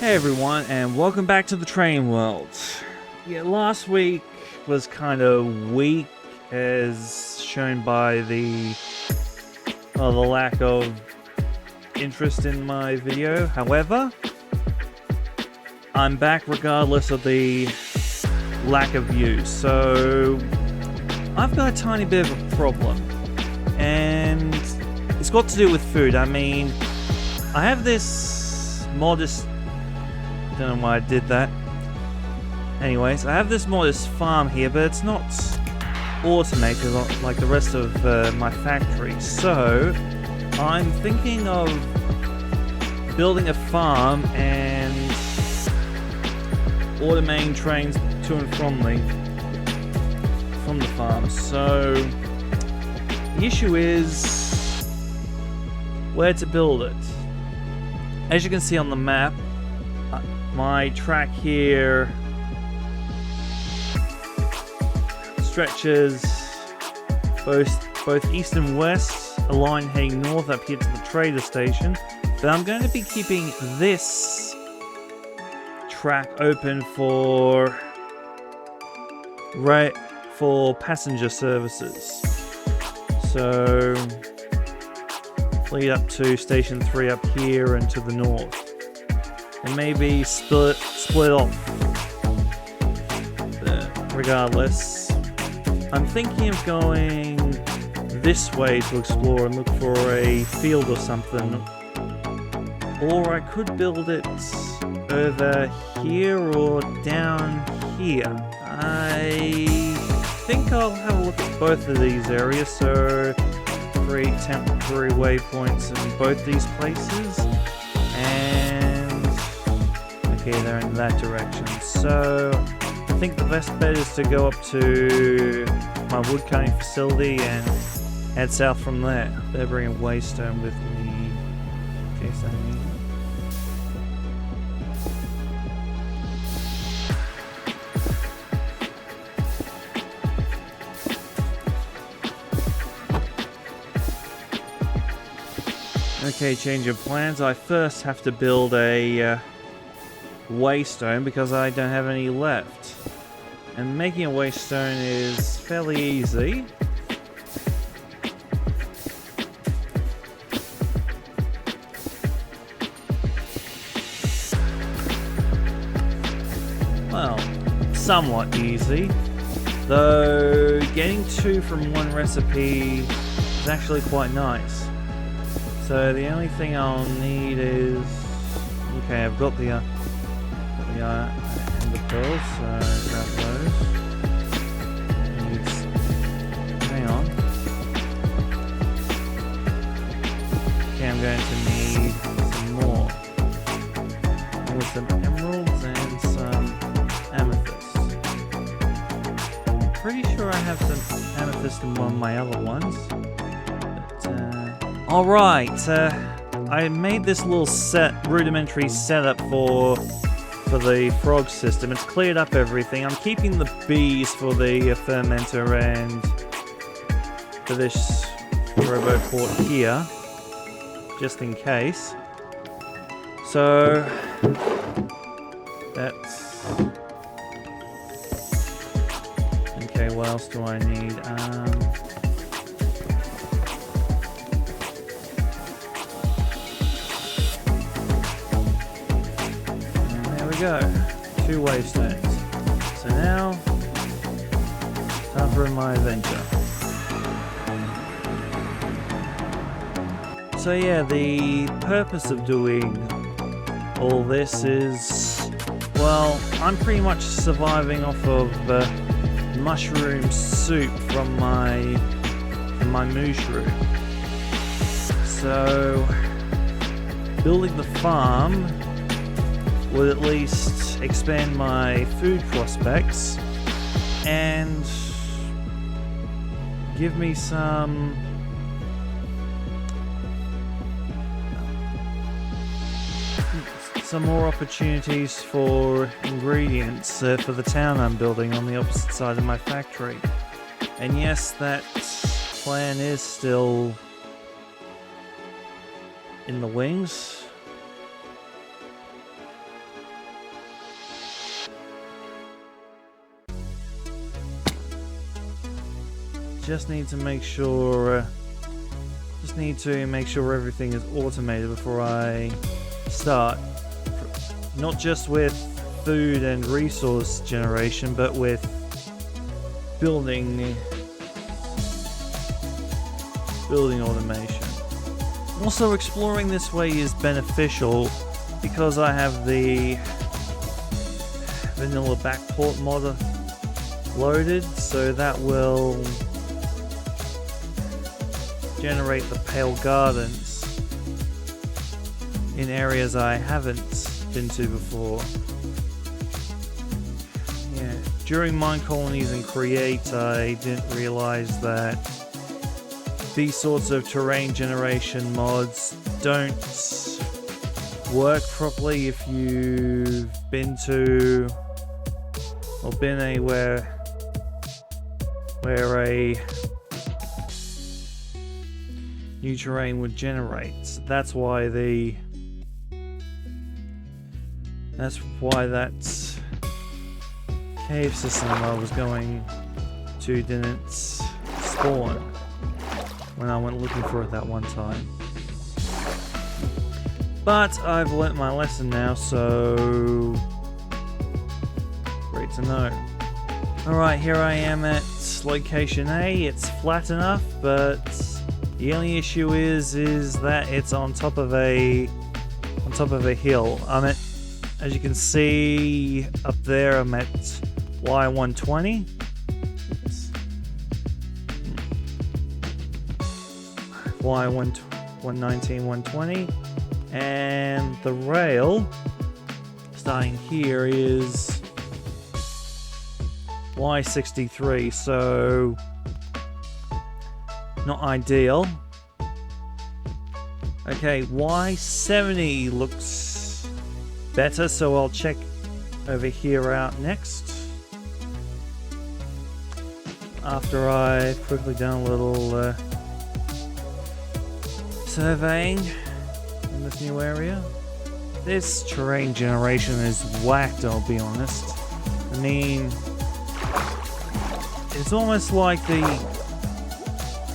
Hey everyone, and welcome back to the train world. Yeah, last week was kind of weak, as shown by the lack of interest in my video. However, I'm back regardless of the lack of views. So I've got a tiny bit of a problem, and it's got to do with food. I mean, I have this modest... Don't know why I did that. Anyways, I have this modest farm here, but it's not automated like the rest of my factory. So I'm thinking of building a farm and automating trains to and from the farm. So the issue is where to build it. As you can see on the map, my track here stretches both east and west, a line heading north up here to the trader station. But I'm going to be keeping this track open for passenger services. So lead up to station 3 up here and to the north. And maybe split off. But regardless, I'm thinking of going this way to explore and look for a field or something. Or I could build it over here or down here. I think I'll have a look at both of these areas, so create temporary waypoints in both these places. Okay, they're in that direction. So I think the best bet is to go up to my wood cutting facility and head south from there. Better bring a waystone with me in case I need it. Okay, change of plans. I first have to build a waystone because I don't have any left. And making a waystone is fairly easy. Well, somewhat easy. Though getting 2 from one recipe is actually quite nice. So the only thing I'll need is... Okay, I've got the and the pearls, so grab those. Hang on. Okay, I'm going to need some more. With some emeralds and some amethyst. I'm pretty sure I have some amethyst in one of my other ones. But, alright, I made this little rudimentary setup for the frog system. It's cleared up everything. I'm keeping the bees for the fermenter and for this robo port here, just in case. So that's okay. What else do I need? Go. 2 waystones. So now, time for my adventure. So yeah, the purpose of doing all this is, well, I'm pretty much surviving off of mushroom soup from my mushroom. So building the farm would at least expand my food prospects and give me some more opportunities for ingredients for the town I'm building on the opposite side of my factory. And yes, that plan is still in the wings. just need to make sure everything is automated before I start. Not just with food and resource generation, but with building automation. Also, exploring this way is beneficial because I have the vanilla backport mod loaded, so that will generate the pale gardens in areas I haven't been to before. Yeah, during mine colonies and create, I didn't realize that these sorts of terrain generation mods don't work properly if you've been to or been anywhere where a new terrain would generate. That's why that cave system I was going to didn't spawn when I went looking for it that one time. But I've learnt my lesson now, so great to know. Alright, here I am at location A. It's flat enough, but the only issue is that it's on top of a hill. As you can see up there, I'm at Y120. Oops. Y119, 120, and the rail starting here is Y63, so not ideal. Okay, Y70 looks better, so I'll check over here out next. After I've quickly done a little surveying in this new area. This terrain generation is whacked, I'll be honest. I mean, it's almost like the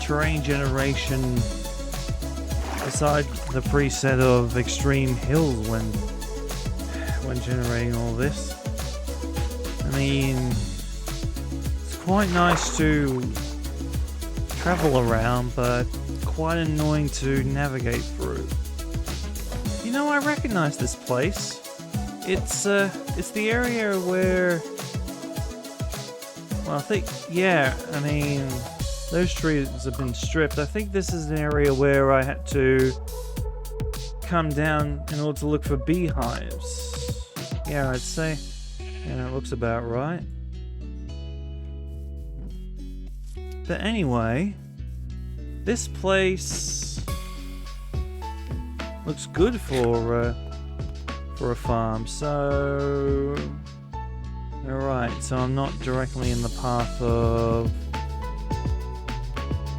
terrain generation aside the preset of extreme hills when generating all this. I mean, it's quite nice to travel around, but quite annoying to navigate through. You know, I recognize this place. It's the area where, well, I think, yeah, I mean, those trees have been stripped. I think this is an area where I had to come down in order to look for beehives. Yeah, I'd say, yeah, it looks about right. But anyway, this place looks good for a farm. So, alright, so I'm not directly in the path of,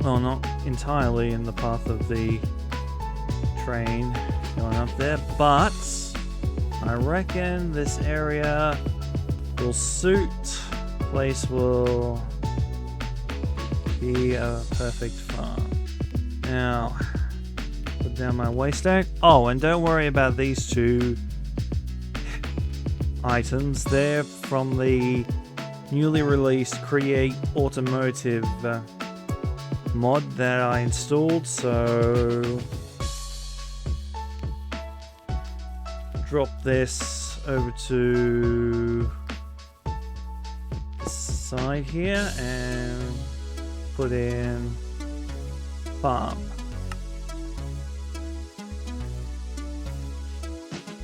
well, not entirely in the path of the train going up there, but I reckon this area will suit. Place will be a perfect farm. Now, put down my waste stack. Oh, and don't worry about these two items. They're from the newly released Create Automotive mod that I installed, so drop this over to the side here and put in farm.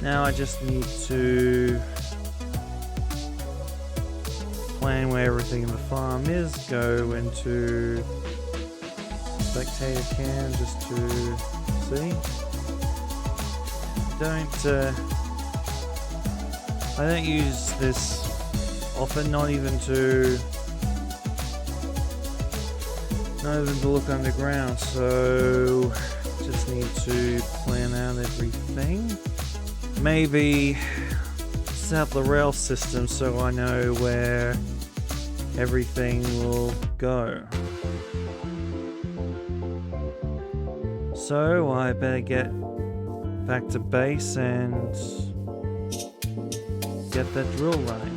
Now I just need to plan where everything in the farm is, go into spectator cam just to see. I don't use this often, not even to look underground, so just need to plan out everything. Maybe set up the rail system so I know where everything will go. So I better get back to base and get that drill running.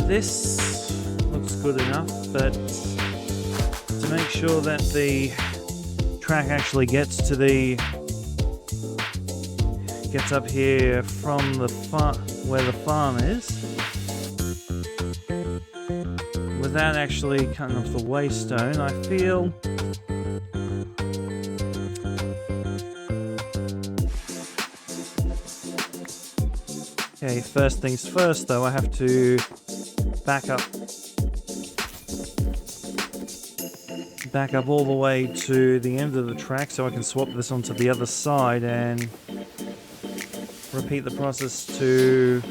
This looks good enough, but to make sure that the track actually gets up here from the where the farm is, without actually cutting off the waystone, I feel okay. First things first, though, I have to back up all the way to the end of the track so I can swap this onto the other side and repeat the process to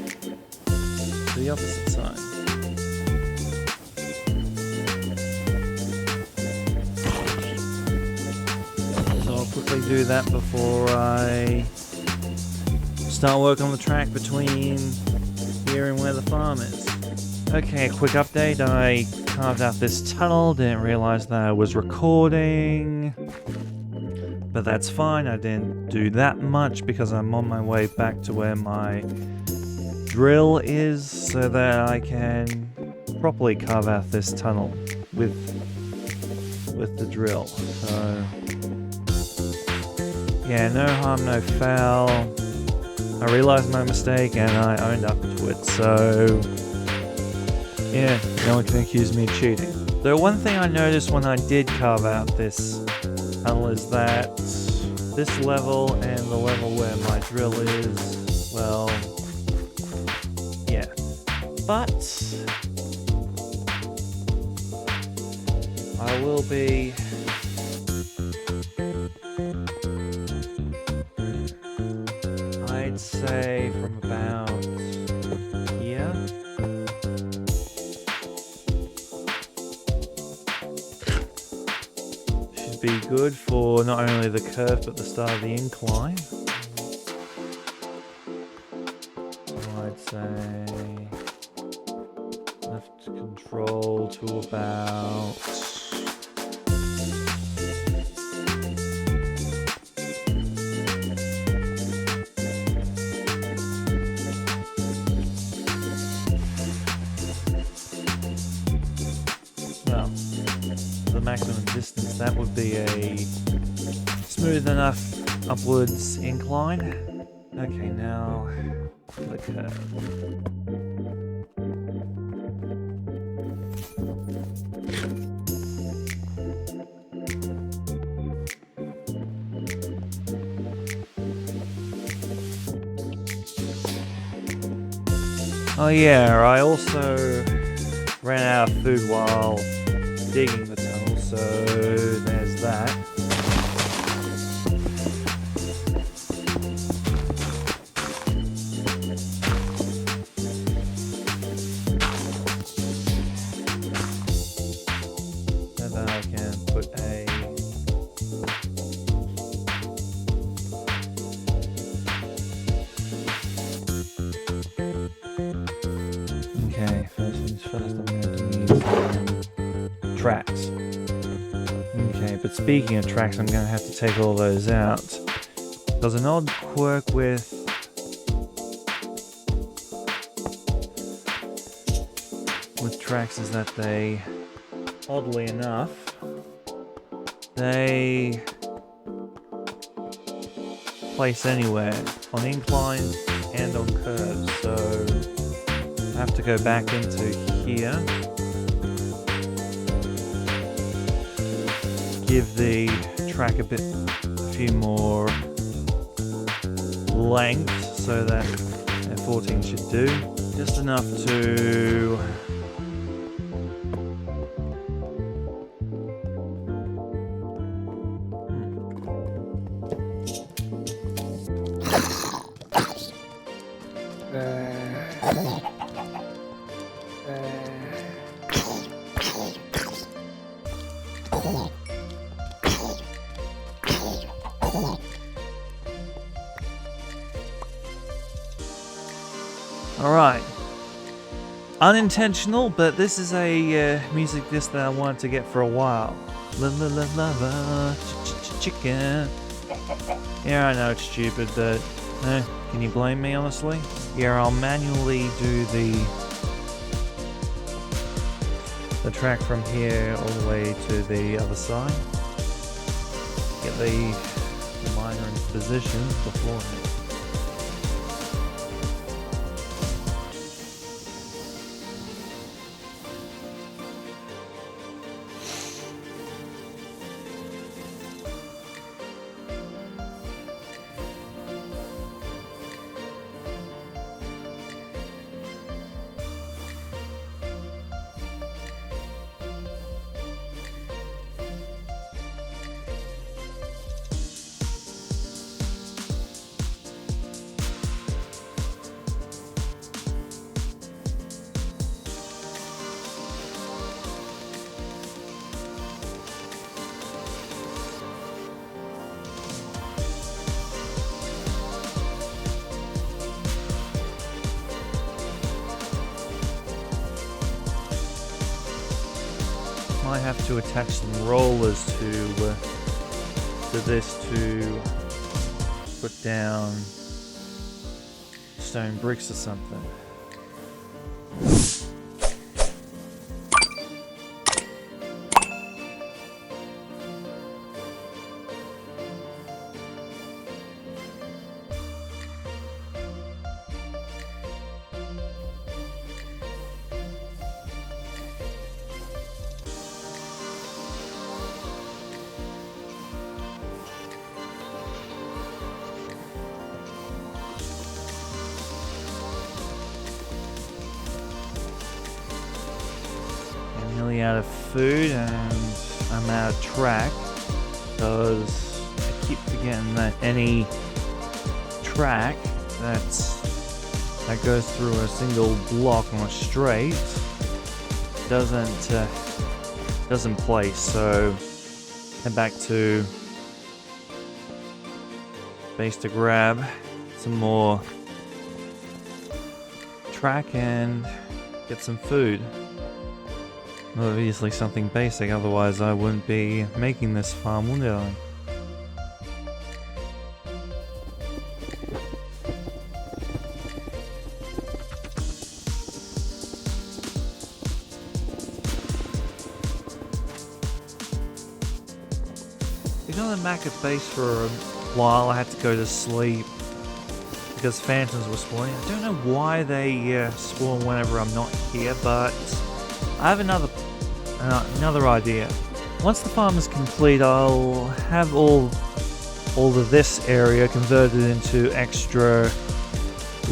the opposite side. So I'll quickly do that before I start work on the track between here and where the farm is. Okay, a quick update. I carved out this tunnel, didn't realize that I was recording. But that's fine, I didn't do that much because I'm on my way back to where my drill is so that I can properly carve out this tunnel with the drill. So yeah, no harm, no foul. I realized my mistake and I owned up to it, so yeah, no one can accuse me of cheating. The one thing I noticed when I did carve out this tunnel is that this level and the level where my drill is, well, yeah. But I will be I'd say from about here. Should be good for not only the curve but the start of the incline. I'd say left control to about maximum distance. That would be a smooth enough upwards incline. Okay, now the curve. Oh yeah, I also ran out of food while digging the tunnel, so there's that. And then I can put a okay, first things first, I'm going to need tracks. Okay, but speaking of tracks, I'm going to have to take all those out. There's an odd quirk with tracks is that they, oddly enough, they place anywhere on inclines and on curves, so I have to go back into here, give the track a few more length so that F14 should do, just enough to Alright. Unintentional, but this is a music disc that I wanted to get for a while. La la la la la, chicken. Yeah, I know it's stupid, but can you blame me, honestly? Yeah, I'll manually do the track from here all the way to the other side. Get the miner in position beforehand. I have to attach some rollers to this to put down stone bricks or something. Out of food and I'm out of track because I keep forgetting that any track that goes through a single block on a straight doesn't place. So head back to base to grab some more track and get some food. Obviously something basic, otherwise I wouldn't be making this farm, would I? Been on the Macca base for a while. I had to go to sleep because phantoms were spawning. I don't know why they spawn whenever I'm not here, but I have another idea. Once the farm is complete, I'll have all of this area converted into extra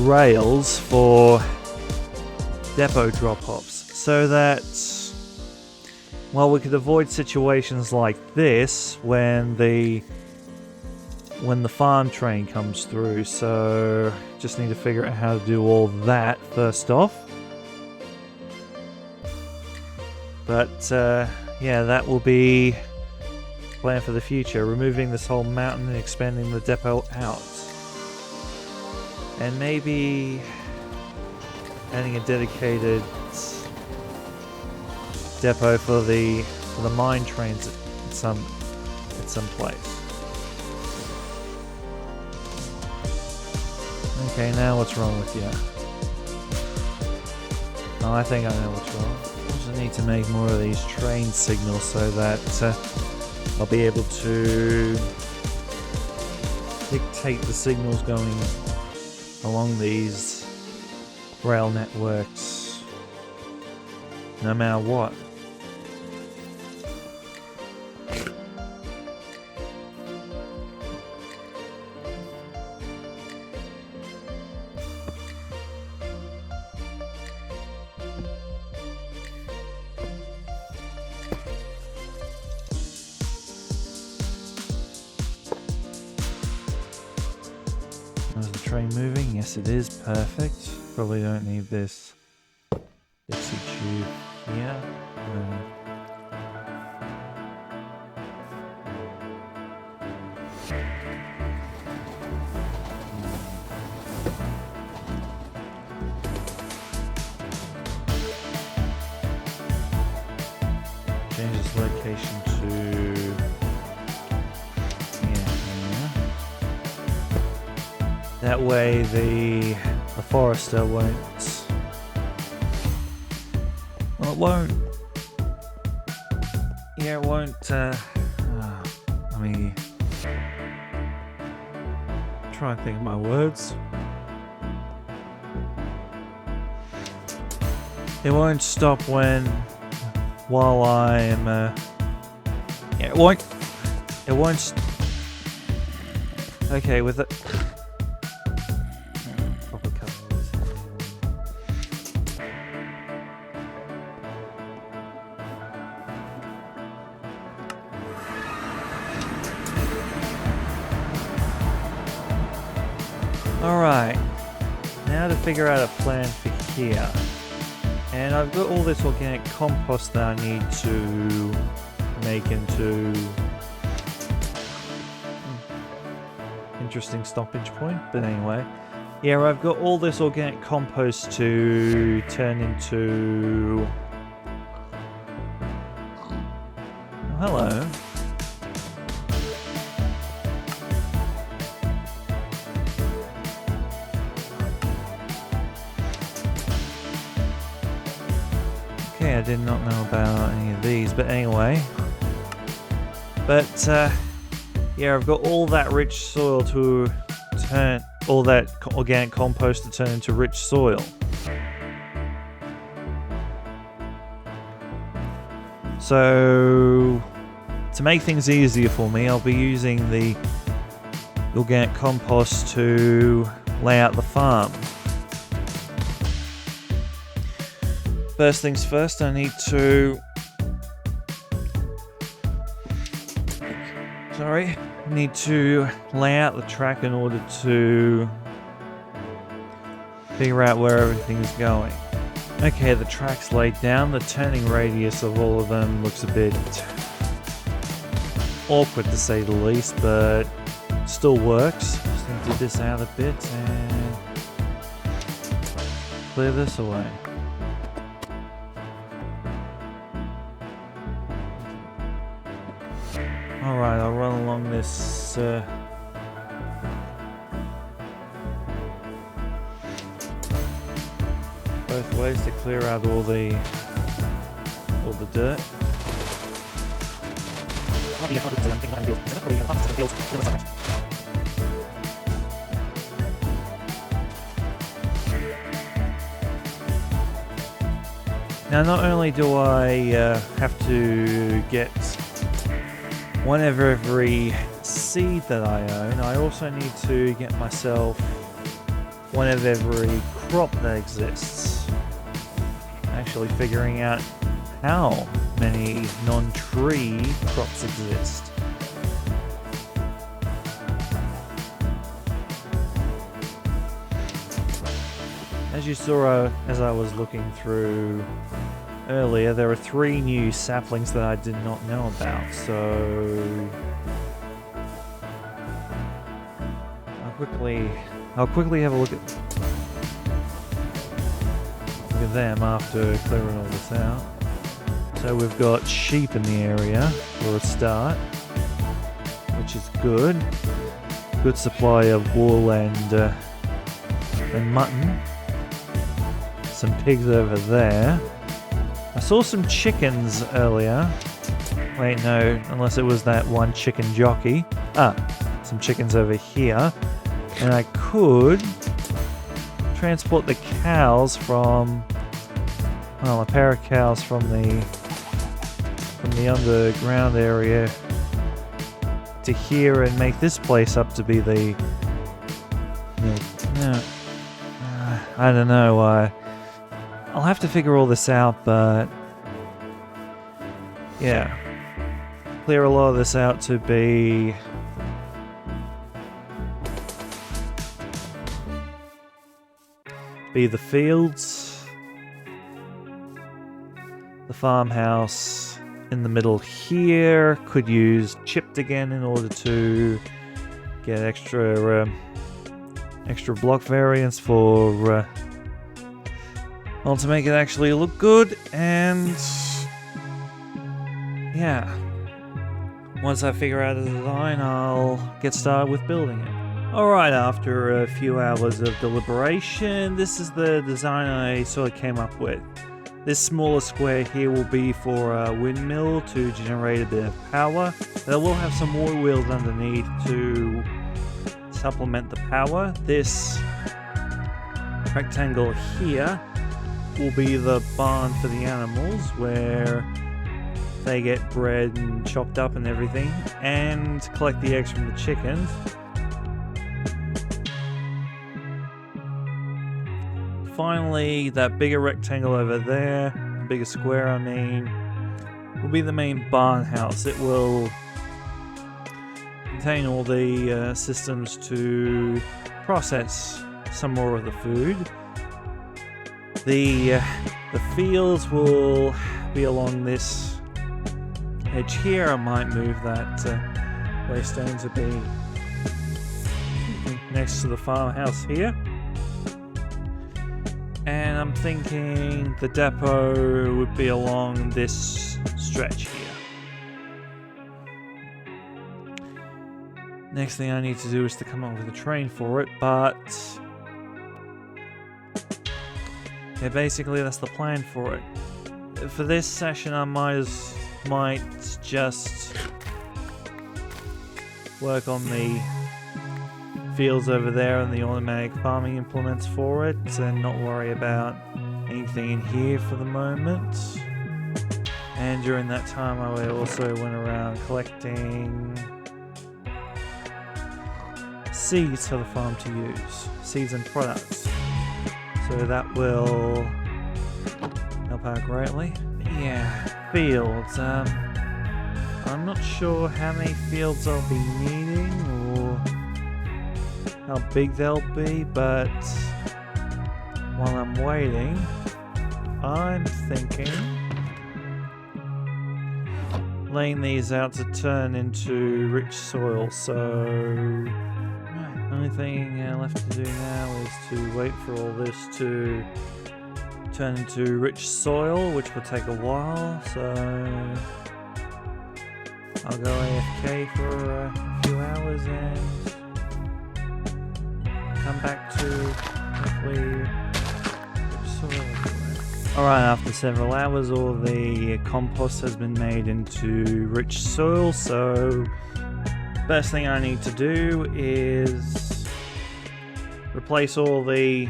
rails for depot drop-offs, so that, well, we could avoid situations like this when the farm train comes through. So just need to figure out how to do all that first off. But yeah, that will be plan for the future, removing this whole mountain and expanding the depot out. And maybe adding a dedicated depot for the mine trains at some place. Okay, now what's wrong with you? Oh, I think I know what's wrong. I need to make more of these train signals so that I'll be able to dictate the signals going along these rail networks no matter what. Is the train moving? Yes, it is. Perfect. Probably don't need this Dixie tube here. Change this location to here. That way the forester won't. Well, it won't. Yeah, it won't. Let me try and think of my words. It won't stop while I'm. Yeah, it won't. It won't. Okay, with it. Alright, now to figure out a plan for here. And I've got all this organic compost that I need to make into interesting stoppage point, but anyway. Yeah, I've got all this organic compost to turn into... Oh, hello. Okay, I did not know about any of these, but anyway. But, yeah, I've got all that rich soil to turn, all that organic compost to turn into rich soil. So, to make things easier for me, I'll be using the organic compost to lay out the farm. First things first, I need to... Sorry. I need to lay out the track in order to figure out where everything's going. Okay, the track's laid down. The turning radius of all of them looks a bit awkward to say the least, but still works. Just need to do this out a bit and clear this away. Alright, I'll run along this both ways to clear out all the dirt. Now, not only do I have to get one of every seed that I own, I also need to get myself one of every crop that exists. Actually figuring out how many non-tree crops exist. As you saw as I was looking through earlier, there are 3 new saplings that I did not know about, so I'll quickly have a look at them after clearing all this out. So we've got sheep in the area for a start, which is good. Good supply of wool and mutton. Some pigs over there. I saw some chickens earlier. Wait, no, unless it was that one chicken jockey. Some chickens over here. And I could transport the cows from, well, a pair of cows from the underground area to here and make this place up to be the I don't know. I'll have to figure all this out, but yeah, clear a lot of this out to be be the fields. The farmhouse in the middle here could use chipped again in order to get extra block variance for well, to make it actually look good. And yeah, once I figure out a design, I'll get started with building it. Alright, after a few hours of deliberation, this is the design I sort of came up with. This smaller square here will be for a windmill to generate a bit of power. But I will have some water wheels underneath to supplement the power. This rectangle here will be the barn for the animals, where they get bred and chopped up and everything, and collect the eggs from the chickens. Finally, that bigger rectangle over there, bigger square I mean, will be the main barn house. It will contain all the systems to process some more of the food. The fields will be along this edge here. I might move that waystone to be next to the farmhouse here. And I'm thinking the depot would be along this stretch here. Next thing I need to do is to come up with a train for it, but yeah, basically that's the plan for it. For this session I might just work on the fields over there and the automatic farming implements for it, and not worry about anything in here for the moment. And during that time I also went around collecting seeds for the farm to use, seeds and products, so that will help out greatly. Yeah, fields. I'm not sure how many fields I'll be needing or how big they'll be, but while I'm waiting, I'm thinking laying these out to turn into rich soil. So the only thing left to do now is to wait for all this to turn into rich soil, which will take a while. So I'll go AFK for a few hours and come back to hopefully soil. Alright, after several hours all the compost has been made into rich soil, so first thing I need to do is replace all the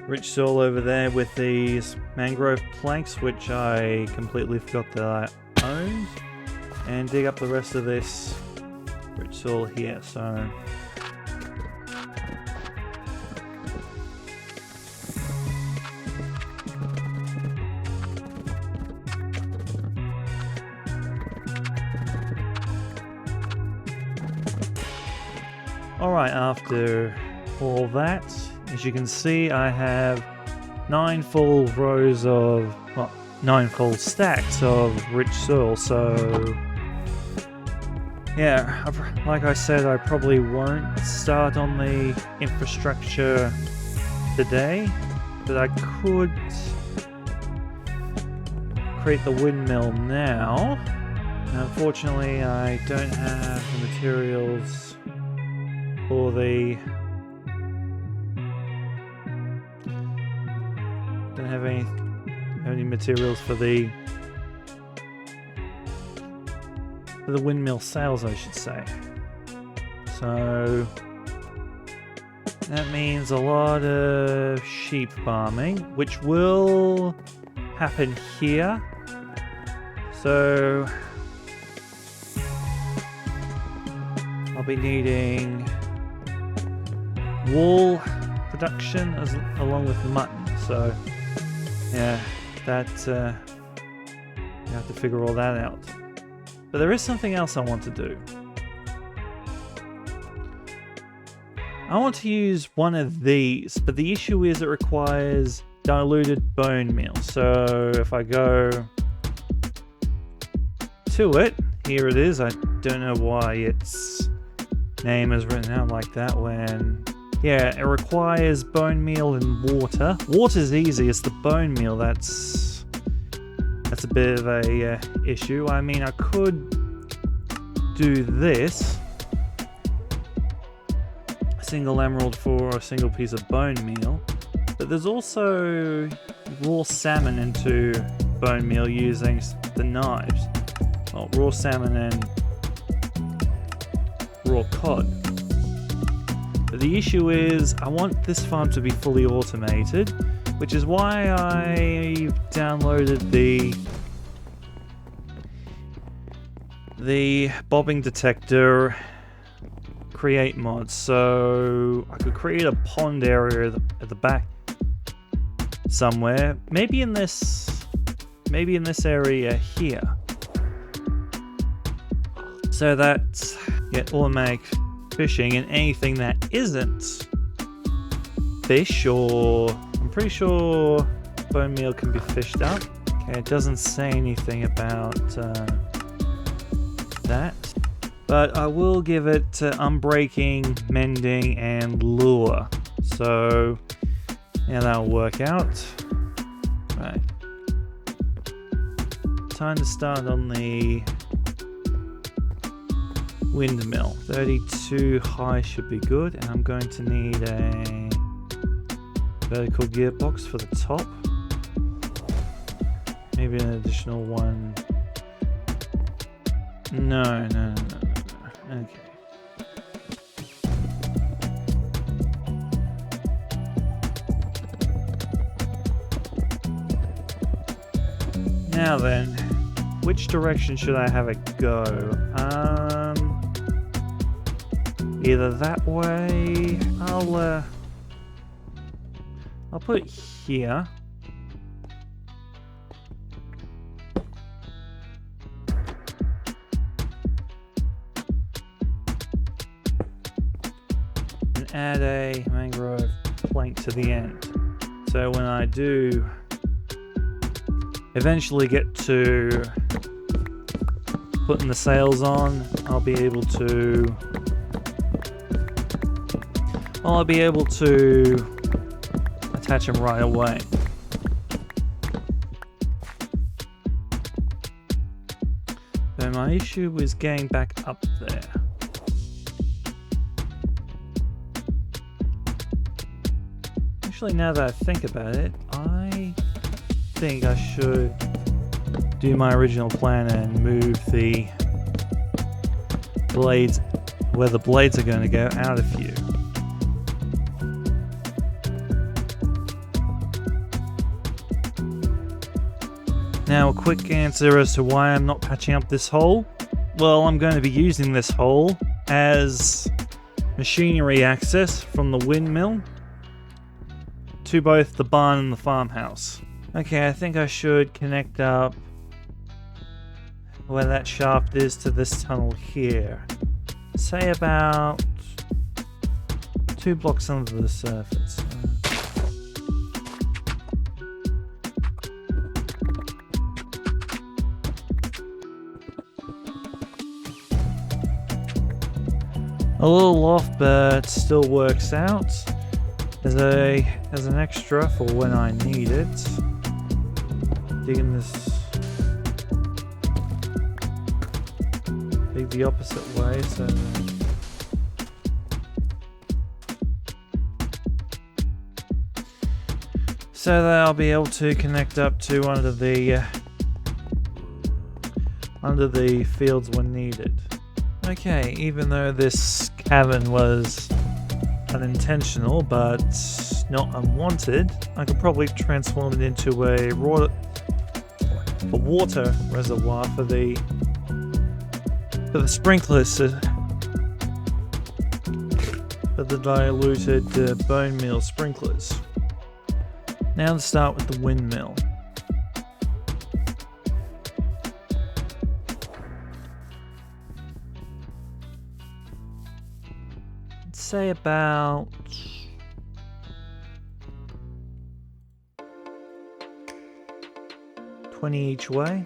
rich soil over there with these mangrove planks, which I completely forgot that I owned, and dig up the rest of this rich soil here. So alright, after all that, as you can see, I have 9 full rows of, well, 9 full stacks of rich soil, so yeah, like I said, I probably won't start on the infrastructure today, but I could create the windmill now. Unfortunately, I don't have the materials for the... don't have any materials for the windmill sails, I should say. So that means a lot of sheep farming, which will happen here. So I'll be needing wool production along with mutton. So yeah, that you have to figure all that out. But there is something else I want to do. I want to use one of these, but the issue is it requires diluted bone meal. So if I go to it, here it is. I don't know why its name is written out like that when... Yeah, it requires bone meal and water. Water's easy, it's the bone meal that's a bit of a issue. I mean, I could do this. A single emerald for a single piece of bone meal. But there's also raw salmon into bone meal using the knives. Well, raw salmon and raw cod. But the issue is, I want this farm to be fully automated, which is why I downloaded the bobbing detector create mod, so I could create a pond area at the back somewhere. Maybe in this area here, so that get automatic fishing, and anything that isn't fish, or I'm pretty sure bone meal can be fished up. Okay, it doesn't say anything about that, but I will give it unbreaking, mending, and lure. So yeah, that'll work out. Right, time to start on the windmill. 32 high should be good, and I'm going to need a vertical gearbox for the top. Maybe an additional one. No. Okay. Now then, which direction should I have it go? Either that way. I'll put it here. And add a mangrove plank to the end. So when I do eventually get to putting the sails on, I'll be able to attach them right away. So my issue is getting back up there. Actually, now that I think about it, I think I should do my original plan and move the blades where the blades are going to go out of view. Now, a quick answer as to why I'm not patching up this hole. Well, I'm going to be using this hole as machinery access from the windmill to both the barn and the farmhouse. Okay, I think I should connect up where that shaft is to this tunnel here. Say about 2 blocks under the surface. A little off, but still works out as an extra for when I need it. Digging this, dig the opposite way, so that I'll be able to connect up to under the fields when needed. Okay, even though this cavern was unintentional but not unwanted, I could probably transform it into a water reservoir for the sprinklers, for the diluted bone meal sprinklers. Now to start with the windmill. say about 20 each way.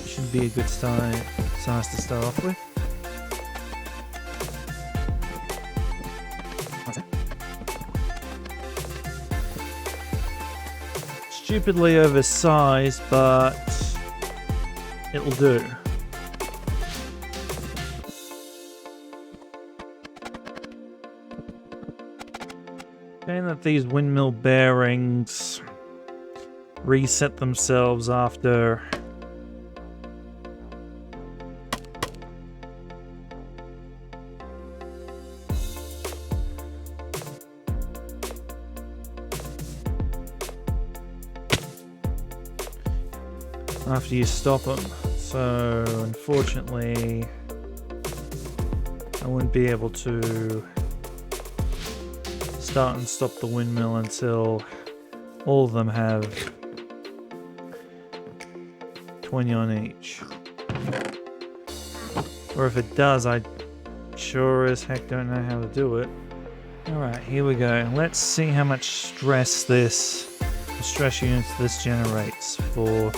Should be a good size to start off with. Stupidly oversized, but it'll do. Saying that these windmill bearings reset themselves after you stop them, so unfortunately I wouldn't be able to start and stop the windmill until all of them have 20 on each. Or if it does, I sure as heck don't know how to do it. Alright, here we go. Let's see how much stress units this generates for.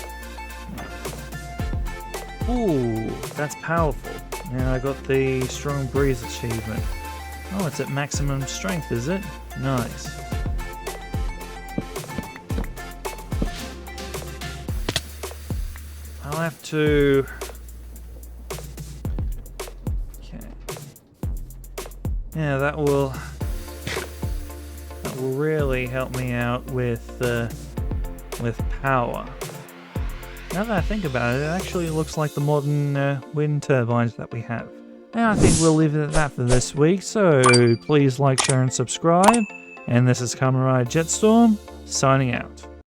Ooh, that's powerful. Now I got the strong breeze achievement. Oh, it's at maximum strength, is it? Nice. I'll have to... Okay. Yeah, that will really help me out with power. Now that I think about it, it actually looks like the modern wind turbines that we have. And I think we'll leave it at that for this week, so please like, share and subscribe. And this is Kamen JetStorm, signing out.